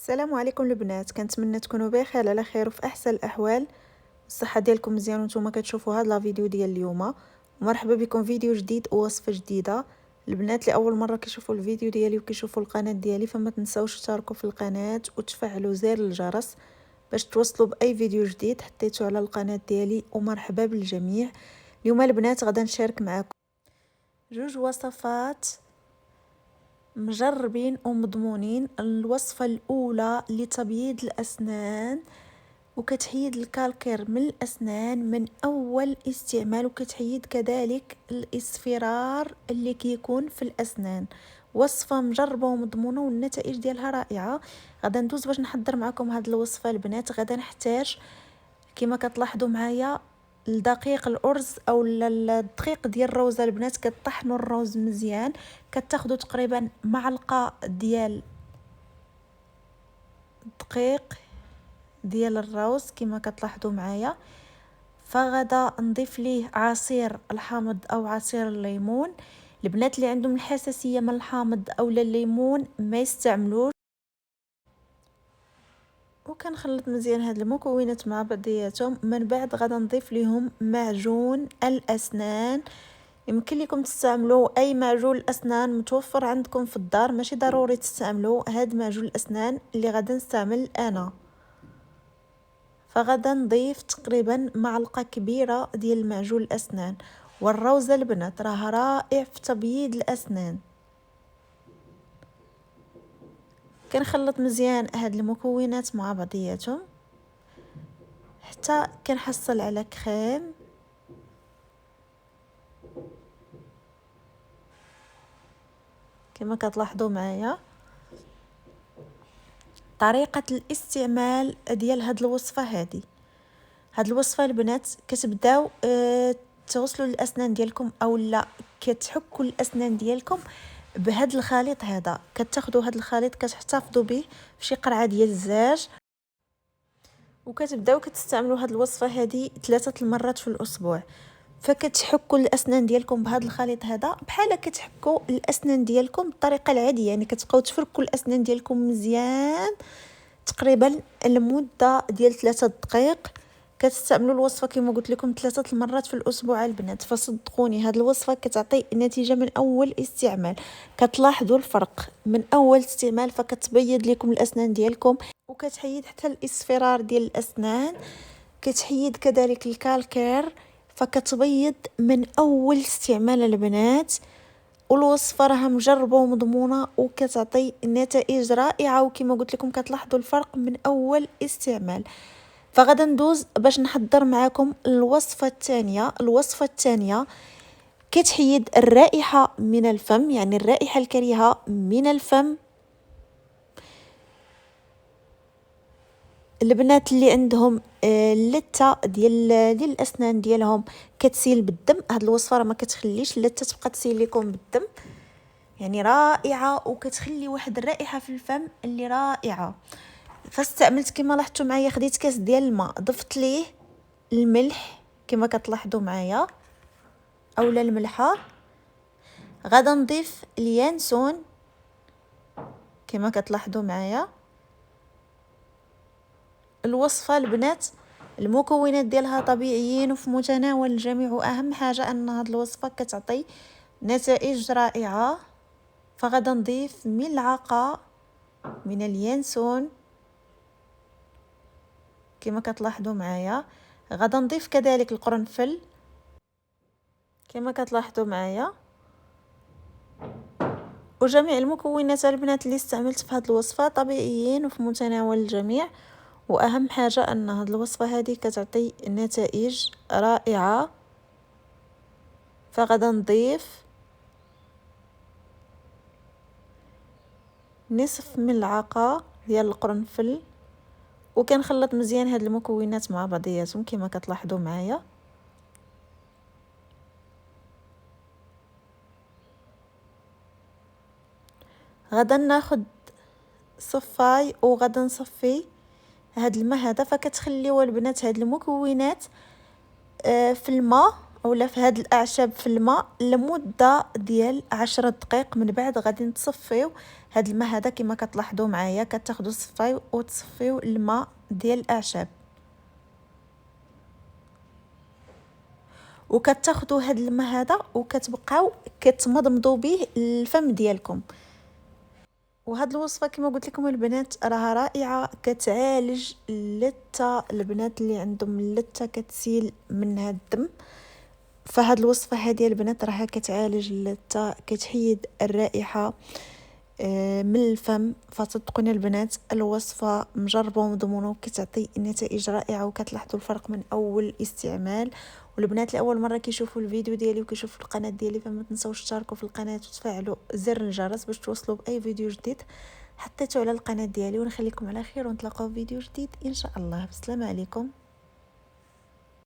السلام عليكم البنات، كنتمنى تكونوا بخير على خير وفي احسن الاحوال. الصحه ديالكم مزيان وانتم كتشوفوا هذا لا فيديو ديال اليوم. ومرحبا بكم فيديو جديد ووصفه جديده. البنات اللي اول مره كيشوفوا الفيديو ديالي وكيشوفوا القناه ديالي فما تنساوش تشاركوا في القناه وتفعلوا زر الجرس باش توصلوا باي فيديو جديد حطيته على القناه ديالي. ومرحبا بالجميع. اليوم البنات غادا نشارك معكم جوج وصفات مجربين ومضمونين. الوصفة الأولى لتبييض الأسنان وكتحيد الكالكير من الأسنان من أول استعمال، وكتحيد كذلك الإصفرار اللي كيكون في الأسنان. وصفة مجربة ومضمونة والنتائج ديالها رائعة. غادا ندوز باش نحضر معكم هاد الوصفة البنات. غادا نحتاج كما كتلاحظوا معايا الدقيق الارز او الدقيق ديال الروزه البنات. كطحنوا الروز مزيان، كتاخذوا تقريبا معلقه ديال الدقيق ديال الروز كما كتلاحظوا معايا. فغدا نضيف ليه عصير الحامض او عصير الليمون. البنات اللي عندهم الحساسيه من الحامض او الليمون ما يستعملوش. وكنخلط مزيان هاد المكونات مع بعضياتهم. من بعد غادا نضيف لهم معجون الاسنان. يمكن لكم تستعملوا اي معجون الاسنان متوفر عندكم في الدار، ماشي ضروري تستعملوا هاد معجون الاسنان اللي غادا نستعمل انا. فغادا نضيف تقريبا معلقه كبيره ديال معجون الاسنان. والروزه البنات راه رائع في تبييض الاسنان. كنخلط مزيان هاد المكونات مع بعضياتهم حتى كنحصل على كريم. كما كتلاحظوا معايا طريقه الاستعمال ديال هاد الوصفه هذه. هاد الوصفه البنات كتبداو تغسلوا الاسنان ديالكم او لا كتحكوا الاسنان ديالكم بهاد الخليط هذا. كتاخذوا هاد الخليط كتحتفظوا به في شي قرعه ديال الزاج، وكتبداو كتستعملوا هاد الوصفه هذه 3 المرات في الاسبوع. فكتحكوا الاسنان ديالكم بهذا الخليط هذا بحال كتحكوا الاسنان ديالكم بالطريقه العاديه. يعني كتبقاو تفركوا الاسنان ديالكم مزيان تقريبا لمده ديال 3 دقائق. كتستعملوا الوصفه كما قلت لكم 3 المرات في الاسبوع البنات. فصدقوني هذه الوصفه كتعطي نتيجه من اول استعمال. كتلاحظوا الفرق من اول استعمال. فكتبيض لكم الاسنان ديالكم وكتحيد حتى الاصفرار ديال الاسنان. كتحيد كذلك الكالكير. فكتبيض من اول استعمال البنات. والوصفه راها مجربه ومضمونه وكتعطي نتائج رائعه. وكما قلت لكم كتلاحظوا الفرق من اول استعمال. فغدا ندوز باش نحضر معكم الوصفه الثانيه. الوصفه الثانيه كتحيد الرائحه من الفم، يعني الرائحه الكريهه من الفم. البنات اللي عندهم اللثه ديال الاسنان ديالهم كتسيل بالدم، هاد الوصفه راه ما كتخليش اللثه تبقى تسيل لكم بالدم. يعني رائعه وكتخلي واحد الرائحه في الفم اللي رائعه. فاستعملت كما لاحظتوا معايا خديت كاس ديال الماء، ضفت ليه الملح كما كتلاحظوا معايا اولا الملحه. غادا نضيف اليانسون كما كتلاحظوا معايا. الوصفه البنات المكونات ديالها طبيعيين وفي متناول الجميع، واهم حاجه ان هاد الوصفه كتعطي نتائج رائعه. فغادا نضيف ملعقه من اليانسون كما كتلاحظوا معايا. غادا نضيف كذلك القرنفل كما كتلاحظوا معايا. وجميع المكونات البنات اللي استعملت في هذه الوصفه طبيعيين وفي متناول الجميع. واهم حاجه ان هذه الوصفه هذه كتعطي نتائج رائعه. فغادا نضيف نصف ملعقه ديال القرنفل وكنخلط مزيان هاد المكونات مع بعضياتهم كما كتلاحظوا معايا. غادا ناخد صفاي وغادا نصفي هاد الماء هذا. فكتخليوا البنات هاد المكونات في الماء اولا في هاد الاعشاب في الماء لمده ديال 10 دقائق. من بعد غادي نتصفيو هاد الماء هذا كما كتلاحظوا معايا، كتاخذوا الصفاي وتصفيو الماء ديال الاعشاب، وكتاخذوا هاد الماء هذا وكتبقاو كتمضمضوا به الفم ديالكم. وهاد الوصفه كما قلت لكم البنات راها رائعه، كتعالج اللثه، البنات اللي عندهم اللثه كتسيل منها الدم. فهاد الوصفه هذه البنات راها كتعالج اللثه، كتحيد الرائحه من الفم. فصدقوني البنات الوصفه مجربه ومضمونه وكتعطي نتائج رائعه، وكتلاحظوا الفرق من اول استعمال. والبنات لاول مره كيشوفوا الفيديو ديالي وكيشوفوا القناه ديالي، فما تنساوش تشاركوا في القناه وتفعلوا زر الجرس باش توصلوا باي فيديو جديد حطيته على القناه ديالي. ونخليكم على خير ونتلاقاو في فيديو جديد ان شاء الله. بسلام عليكم.